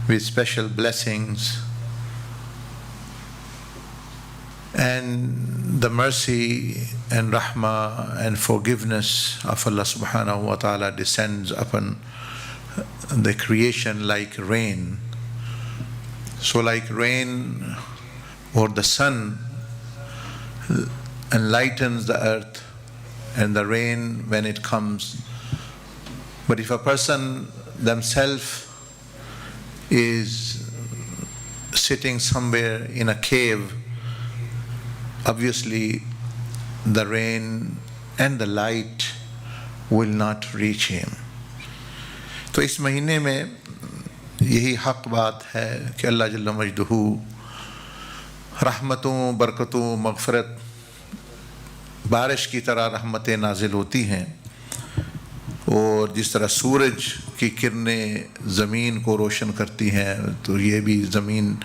with special blessings, and the mercy and rahmah and forgiveness of Allah subhanahu wa ta'ala descends upon the creation like rain. So like rain or the sun enlightens the earth and the rain when it comes. But if a person themselves is sitting somewhere in a cave, obviously the rain and the light will not reach him. तो इस महीने में यही हक़ बात है कि अल्लाह जल्ल मजदहू रहमतों, बरकतों, मग़फ़िरत, बारिश की तरह रहमतें नाज़िल होती हैं, और जिस तरह सूरज की किरणें ज़मीन को रोशन करती हैं, तो ये भी ज़मीन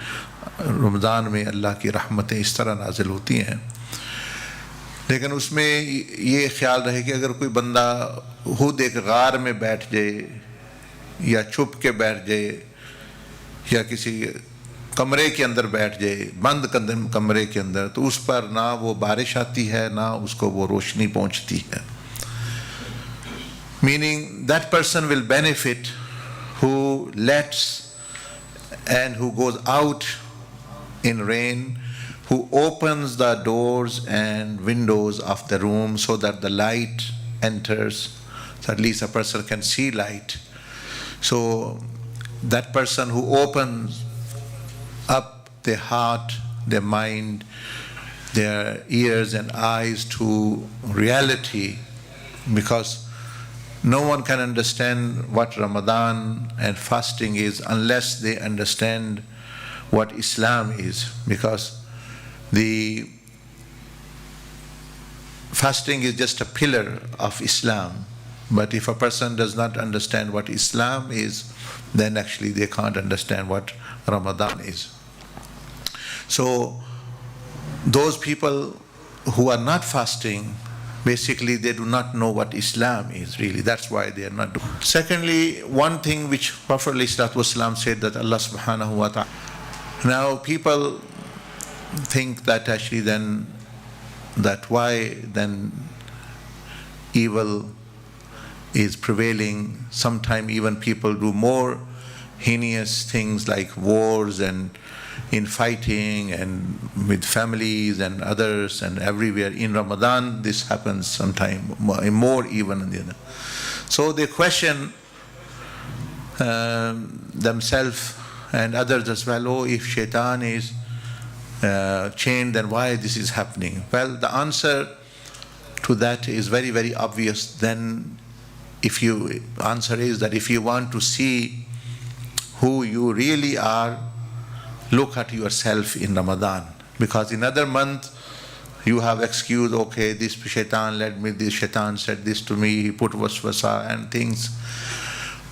रमज़ान में अल्लाह की रहमतें इस तरह नाज़िल होती हैं। लेकिन उसमें ये ख्याल रहे कि अगर कोई बंदा खुद एक गार में बैठ जाए या छुप के बैठ जाए या किसी कमरे के अंदर बैठ जाए, बंद कमरे के अंदर, तो उस पर ना वो बारिश आती है ना उसको वो रोशनी पहुंचती है। Meaning that person will benefit who lets and who goes out in rain, who opens the doors and windows of the room so that the light enters, so at least a person can see light. So that person who opens up their heart, their mind, their ears and eyes to reality, because no one can understand what Ramadan and fasting is unless they understand what Islam is, because the fasting is just a pillar of Islam. But if a person does not understand what Islam is, then actually they can't understand what Ramadan is. So those people who are not fasting, basically they do not know what Islam is really. That's why they are not doing. Secondly, one thing which Prophet ﷺ said, that Allah subhanahu wa ta'ala. Now people think that actually then, that why then evil is prevailing. Sometimes even people do more heinous things like wars and infighting and with families and others and everywhere. In Ramadan this happens sometimes more even in the other. So they question themselves and others as well, oh, if shaitan is chained, then why this is happening? Well, the answer to that is very, very obvious. Then answer is that if you want to see who you really are, look at yourself in Ramadan. Because in other month you have excuse, okay, this shaitan led me, this shaitan said this to me, he put waswasa and things.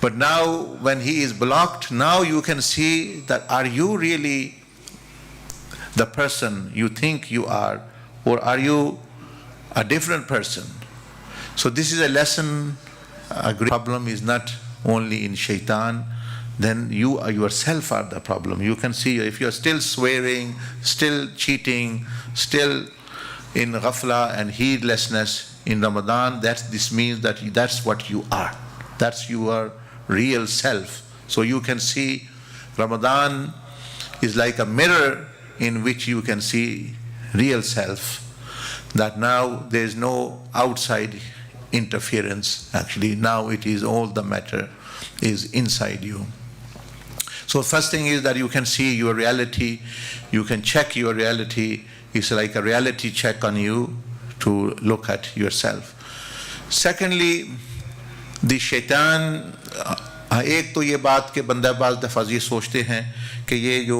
But now when he is blocked, now you can see that are you really the person you think you are, or are you a different person? So this is a lesson. A great problem is not only in shaitan, then you yourself are the problem. You can see if you're still swearing, still cheating, still in ghafla and heedlessness in Ramadan, this means that that's what you are. That's your real self. So you can see Ramadan is like a mirror in which you can see real self, that now there is no outside interference. Actually now it is all the matter is inside you. So first thing is that you can see your reality, you can check your reality. It's like a reality check on you to look at yourself. Secondly, the shaitan, एक तो ये बात कि बंदा बाज़ दफ़ा ये सोचते हैं कि ये जो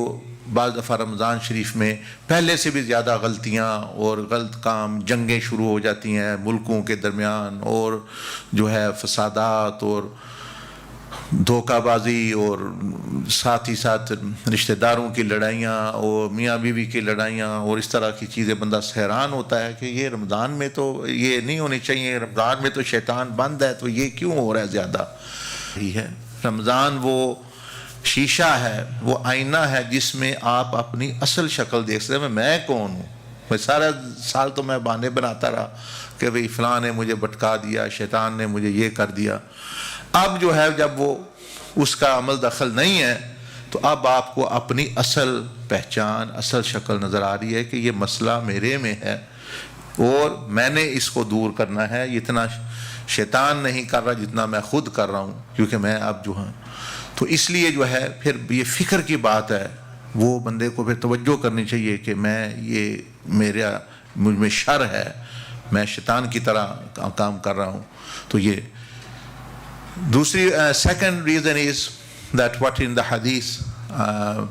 बाज़ दफ़ा रमज़ान शरीफ में पहले से भी ज़्यादा गलतियाँ और गलत काम, जंगें शुरू हो जाती हैं मुल्कों के दरमियान, और जो है फसादात और धोखाबाजी और साथ ही साथ रिश्तेदारों की लड़ाइयाँ और मियाँ बीवी की लड़ाइयाँ और इस तरह की चीज़ें, बंदा हैरान होता है कि ये रमज़ान में तो ये नहीं होनी चाहिए, रमज़ान में तो शैतान बंद है, तो ये क्यों हो रहा है ज़्यादा। ही है रमज़ान वो शीशा है, वो आईना है जिसमें आप अपनी असल शक्ल देख सकते हैं। मैं कौन हूँ? मैं सारा साल तो मैं बहाने बनाता रहा कि भाई फ़लाँ ने मुझे भटका दिया, शैतान ने मुझे ये कर दिया। अब जो है जब वो उसका अमल दखल नहीं है तो अब आपको अपनी असल पहचान, असल शक्ल नज़र आ रही है कि ये मसला मेरे में है और मैंने इसको दूर करना है। इतना शैतान नहीं कर रहा जितना मैं खुद कर रहा हूँ, क्योंकि मैं अब जो हूँ। तो इसलिए जो है फिर ये फ़िक्र की बात है, वो बंदे को फिर तवज्जो करनी चाहिए कि मैं ये मुझ में शर है, मैं शैतान की तरह काम कर रहा हूँ। तो ये दूसरी second reason is that what in the hadith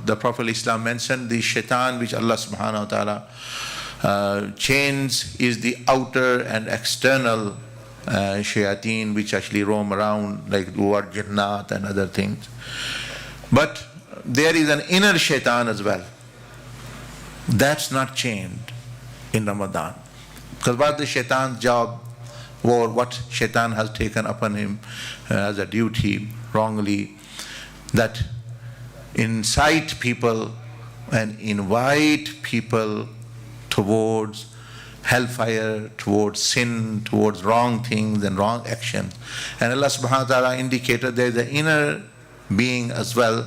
the Prophet Islam mentioned, the shaitan which Allah subhanahu wa ta'ala chains is the outer and external shayateen which actually roam around like the word jannat and other things. But there is an inner shaitan as well. That's not chained in Ramadan. Because what the shaitan's job, or what shaitan has taken upon him as a duty wrongly, that incite people and invite people towards hellfire, towards sin, towards wrong things and wrong actions. And Allah subhanahu wa ta'ala indicated there is the inner being as well,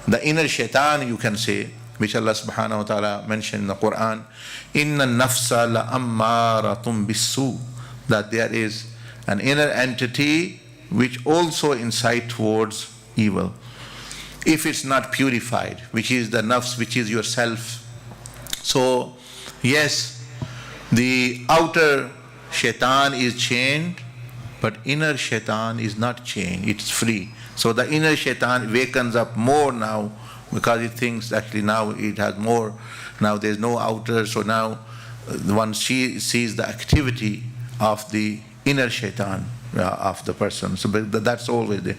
the inner shaitan you can say, which Allah subhanahu wa ta'ala mentioned in the Quran, inna nafsa la ammaratum bisu, that there is an inner entity which also incite towards evil. If it's not purified, which is the nafs, which is yourself. So, yes, the outer shaitan is chained, but inner shaitan is not chained, it's free. So the inner shaitan wakens up more now because it thinks actually now it has more, now there's no outer, so now one sees the activity of the inner shaitan of the person. So that's always there.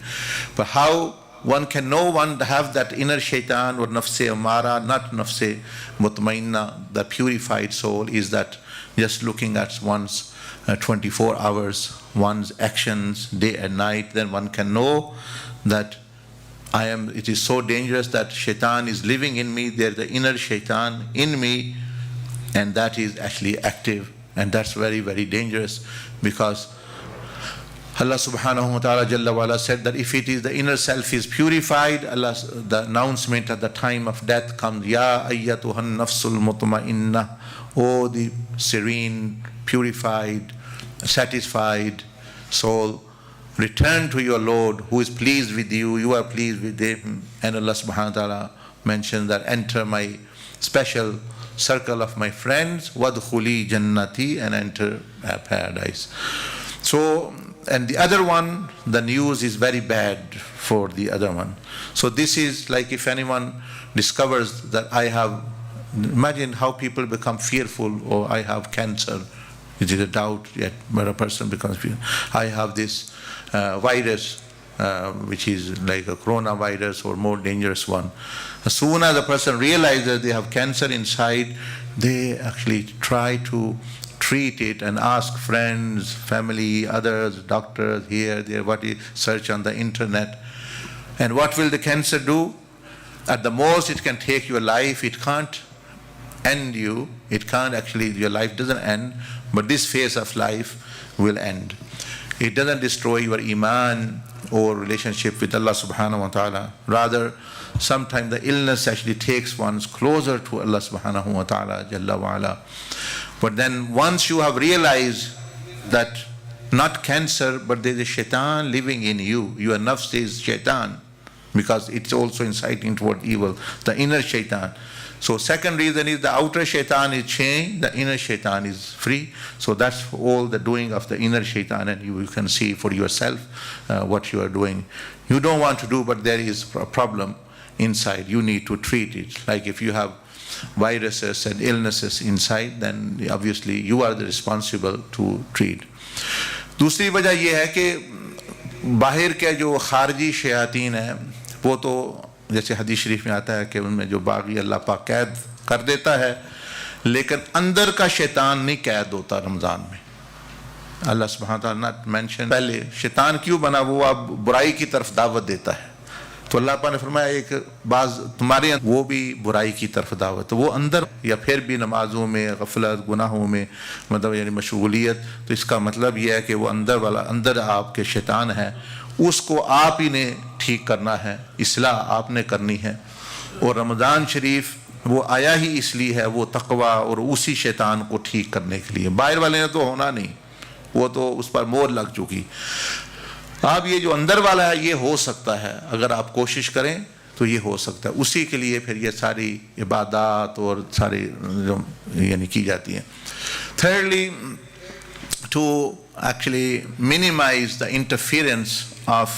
But how one can know one have that inner shaitan or nafse amara, not nafse mutmainna, the purified soul, is that just looking at one's 24 hours, one's actions day and night, then one can know that it is so dangerous that shaitan is living in me, there's the inner shaitan in me, and that is actually active, and that's very, very dangerous, because Allah subhanahu wa ta'ala jalla wa ala said that if it is the inner self is purified, the announcement at the time of death comes, Ya ayyatuhan nafsul mutma'inna, O the serene, purified, satisfied soul, return to your Lord who is pleased with you, you are pleased with him. And Allah subhanahu wa ta'ala mentions that enter my special circle of my friends, wadkhuli jannati, and enter paradise. So, and the other one, the news is very bad for the other one. So this is like if anyone discovers that I have, imagine how people become fearful, or I have cancer, it is a doubt yet, but a person becomes fearful. I have this virus, which is like a coronavirus or more dangerous one. As soon as a person realizes they have cancer inside, they actually try to treat it and ask friends, family, others, doctors, here, there, search on the internet. And what will the cancer do? At the most, it can take your life. It can't end you. It can't actually, your life doesn't end, but this phase of life will end. It doesn't destroy your iman or relationship with Allah subhanahu wa ta'ala. Rather, sometimes the illness actually takes one closer to Allah subhanahu wa ta'ala jalla wa ala. But then once you have realized that not cancer, but there is a shaitan living in you, your nafs is shaitan, because it's also inciting toward evil, the inner shaitan. So second reason is the outer shaitan is chained, the inner shaitan is free. So that's all the doing of the inner shaitan, and you can see for yourself what you are doing. You don't want to do, but there is a problem inside. You need to treat it. Like if you have viruses and illnesses inside, then obviously you are the responsible to treat. दूसरी वजह यह है कि बाहर के जो खारजी शयातीन हैं, वो तो जैसे हदीस शरीफ में आता है कि उनमें जो बागी अल्लाह पाक कैद कर देता है, लेकिन अंदर का शैतान नहीं कैद होता रमज़ान में. अल्लाह सुब्हानहू व तआला मेंशन, पहले शैतान क्यों बना? वो अब बुराई की तरफ दावत देता है, तो अल्लाह पाक ने फरमाया एक बाज तुम्हारे वो भी बुराई की तरफ दावत, तो वो अंदर या फिर भी नमाजों में गफलत गुनाहों में मतलब यानी मशगूलियत, तो इसका मतलब यह है कि वो अंदर वाला अंदर आपके शैतान है, उसको आप ही ने ठीक करना है, इस्लाह आपने करनी है। और रमज़ान शरीफ वो आया ही इसलिए है, वो तकवा और उसी शैतान को ठीक करने के लिए, बाहर वाले ने तो होना नहीं, वो तो उस पर मोहर लग चुकी। अब ये जो अंदर वाला है ये हो सकता है, अगर आप कोशिश करें तो ये हो सकता है, उसी के लिए फिर ये सारी इबादत और सारी जो यानी की जाती हैं। Thirdly, to actually minimize the interference of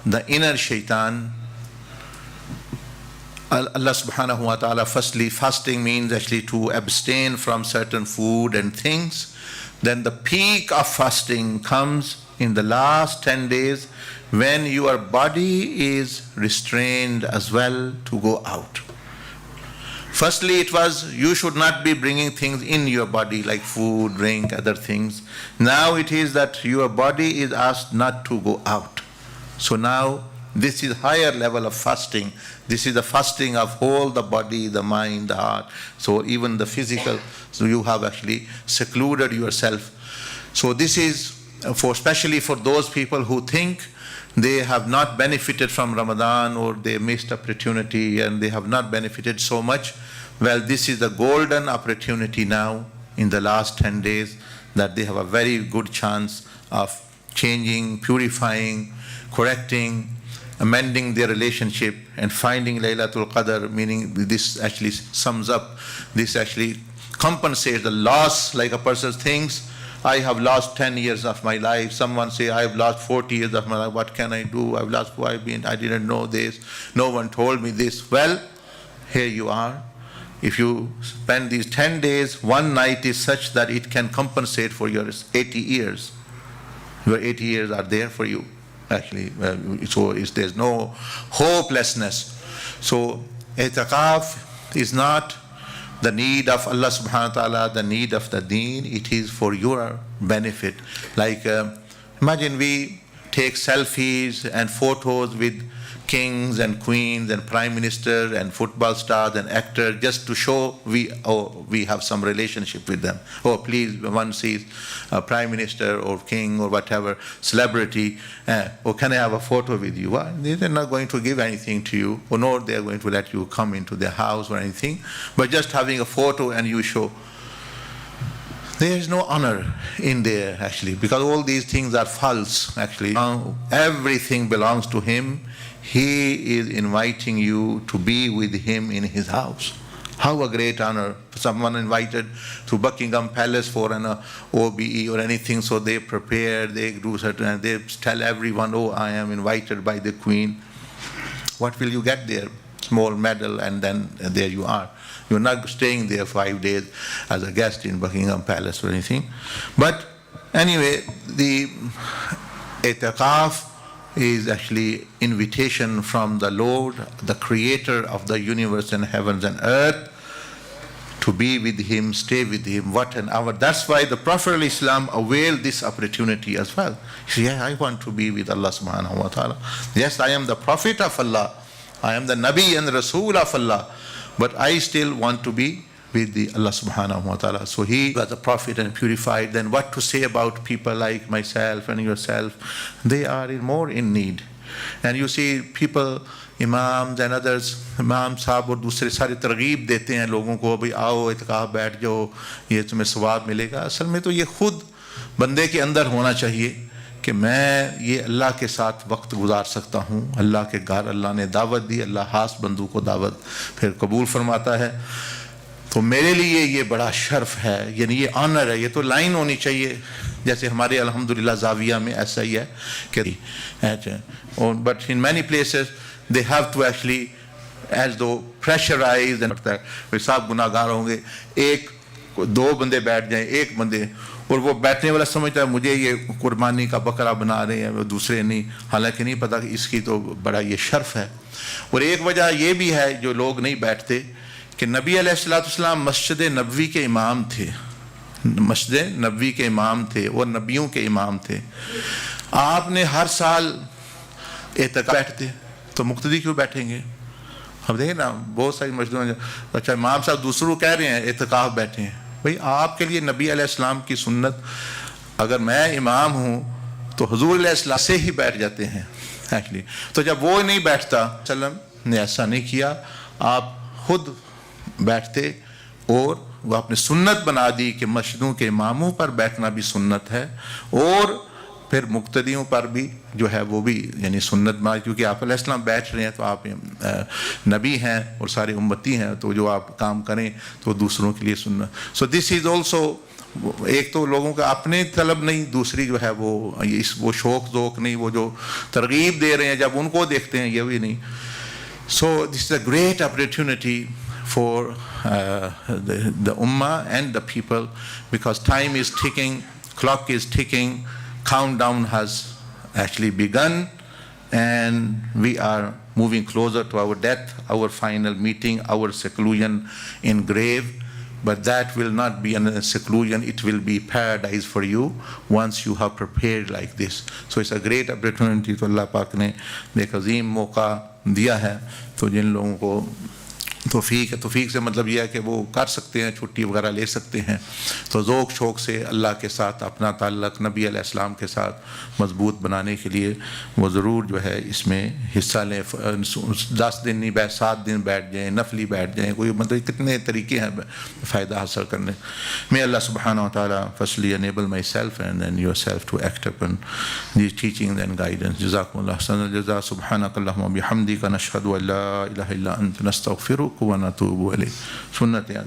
the inner shaitan, Allah subhanahu wa ta'ala, firstly, fasting means actually to abstain from certain food and things. Then the peak of fasting comes in the last 10 days when your body is restrained as well to go out. Firstly, it was you should not be bringing things in your body like food, drink, other things. Now it is that your body is asked not to go out. So now this is higher level of fasting. This is the fasting of whole the body, the mind, the heart. So even the physical, so you have actually secluded yourself. So this is for especially for those people who think they have not benefited from Ramadan or they missed opportunity and they have not benefited so much. Well, this is the golden opportunity now in the last 10 days that they have a very good chance of changing, purifying, correcting, amending their relationship and finding Laylatul Qadr, meaning this actually sums up, this actually compensates the loss, like a person thinks, I have lost 10 years of my life. Someone say, I have lost 40 years of my life. What can I do? I've lost, I didn't know this. No one told me this. Well, here you are. If you spend these 10 days, one night is such that it can compensate for your 80 years. Your 80 years are there for you, actually. So there's no hopelessness. So Itikaaf is not the need of Allah subhanahu wa ta'ala, the need of the deen, it is for your benefit. Like imagine we take selfies and photos with kings and queens and prime ministers and football stars and actors just to show we have some relationship with them. Oh, please, one sees a prime minister or king or whatever celebrity, oh, can I have a photo with you? Well, they're not going to give anything to you, or nor they're going to let you come into their house or anything, but just having a photo and you show. There is no honor in there actually, because all these things are false actually. Everything belongs to him. He is inviting you to be with him in his house. How a great honor. Someone invited to Buckingham Palace for an OBE or anything, so they prepare, they do certain, and they tell everyone, oh, I am invited by the Queen. What will you get there? Small medal, and then there you are. You're not staying there 5 days as a guest in Buckingham Palace or anything. But anyway, the Itikaaf is actually invitation from the Lord, the creator of the universe and heavens and earth, to be with him, stay with him. What an hour. That's why the Prophet of Islam availed this opportunity as well. He said, yeah, I want to be with Allah subhanahu wa ta'ala. Yes, I am the Prophet of Allah. I am the Nabi and Rasul of Allah. But I still want to be with the Allah subhanahu wa ta'ala. So he was a prophet and purified. Then what to say about people like myself and yourself? They are more in need. And you see people, imams and others, imam साहब और दूसरे सारे तरगीब देते हैं लोगों को, भाई आओ इतिकाफ बैठ जाओ, ये तुम्हें सवाब मिलेगा. असल में तो ये खुद बंदे के अंदर होना चाहिए कि मैं ये अल्लाह के साथ वक्त गुजार सकता हूँ. अल्लाह के घर अल्लाह ने दावत दी, अल्लाह हास बंदू को दावत फिर कबूल फरमाता है. तो मेरे लिए ये बड़ा शर्फ है, यानी ये ऑनर है. ये तो लाइन होनी चाहिए, जैसे हमारे अल्हम्दुलिल्लाह जाविया में ऐसा ही है कि but in many places they have to actually as though pressurise and सब गुनाहगार होंगे, एक दो बंदे बैठ जाएं, एक बंदे, और वो बैठने वाला समझता है मुझे ये कुर्बानी का बकरा बना रहे हैं, वो दूसरे नहीं, हालांकि नहीं पता कि इसकी तो बड़ा ये शर्फ है. और एक वजह ये भी है जो लोग नहीं बैठते कि नबी अलैहिस्सलाम मस्जिद नबवी के इमाम थे, मस्जिद नबवी के इमाम थे और नबियों के इमाम थे. आपने हर साल इतिकाफ बैठते, तो मुक्तदी क्यों बैठेंगे? अब देखिए ना, बहुत सारी मस्जिदों, अच्छा इमाम साहब दूसरों को कह रहे हैं इतिकाफ बैठे हैं। भाई आपके लिए नबी अलैहिस्सलाम की सुन्नत, अगर मैं इमाम हूँ तो हुजूर अलैहिस्सलाम से ही बैठ जाते हैं एक्चुअली। तो जब वो नहीं बैठता, सल्लम ने ऐसा नहीं किया, आप खुद बैठते और वो आपने सुन्नत बना दी कि मस्जिदों के इमामों पर बैठना भी सुन्नत है, और फिर मुक्तदियों पर भी जो है वो भी यानी सुन्नत बना, क्योंकि आप अलैहिस्सलाम बैठ रहे हैं तो आप नबी हैं और सारे उम्मती हैं, तो जो आप काम करें तो दूसरों के लिए सुन्नत। सो दिस इज़ ऑल्सो, एक तो लोगों का अपने तलब नहीं, दूसरी जो है वो शौक ज़ौक नहीं, वो जो तरगीब दे रहे हैं जब उनको देखते हैं ये भी नहीं। So this is a great opportunity for the ummah and the people, because time is ticking, clock is ticking, countdown has actually begun, and we are moving closer to our death, our final meeting, our seclusion in grave. But that will not be a seclusion, it will be paradise for you once you have prepared like this. So it's a great opportunity. तो अल्लाह पाक ने एक अजीम मौका दिया है, तो जिन लोगों को तौफीक से मतलब यह है कि वो कर सकते हैं, छुट्टी वगैरह ले सकते हैं, तो ज़ौक़ शौक़ से अल्लाह के साथ अपना ताल्लुक़ नबी अलैहिस्सलाम के साथ मज़बूत बनाने के लिए वो ज़रूर जो है इसमें हिस्सा लें। 10 दिन नहीं 7 दिन बैठ जाएँ, नफली बैठ जाएँ, कोई मतलब कितने तरीके हैं फ़ायदा हासिल करने। May Allah subhanahu wa ta'ala firstly enable myself and then yourself to act upon these teachings and guidance. Jazakumullah ahsanal jazaa. Subhanakallahumma bihamdika nashhadu an la ilaha illa anta nastaghfiruka wa natubu ilayk. Sunnat ya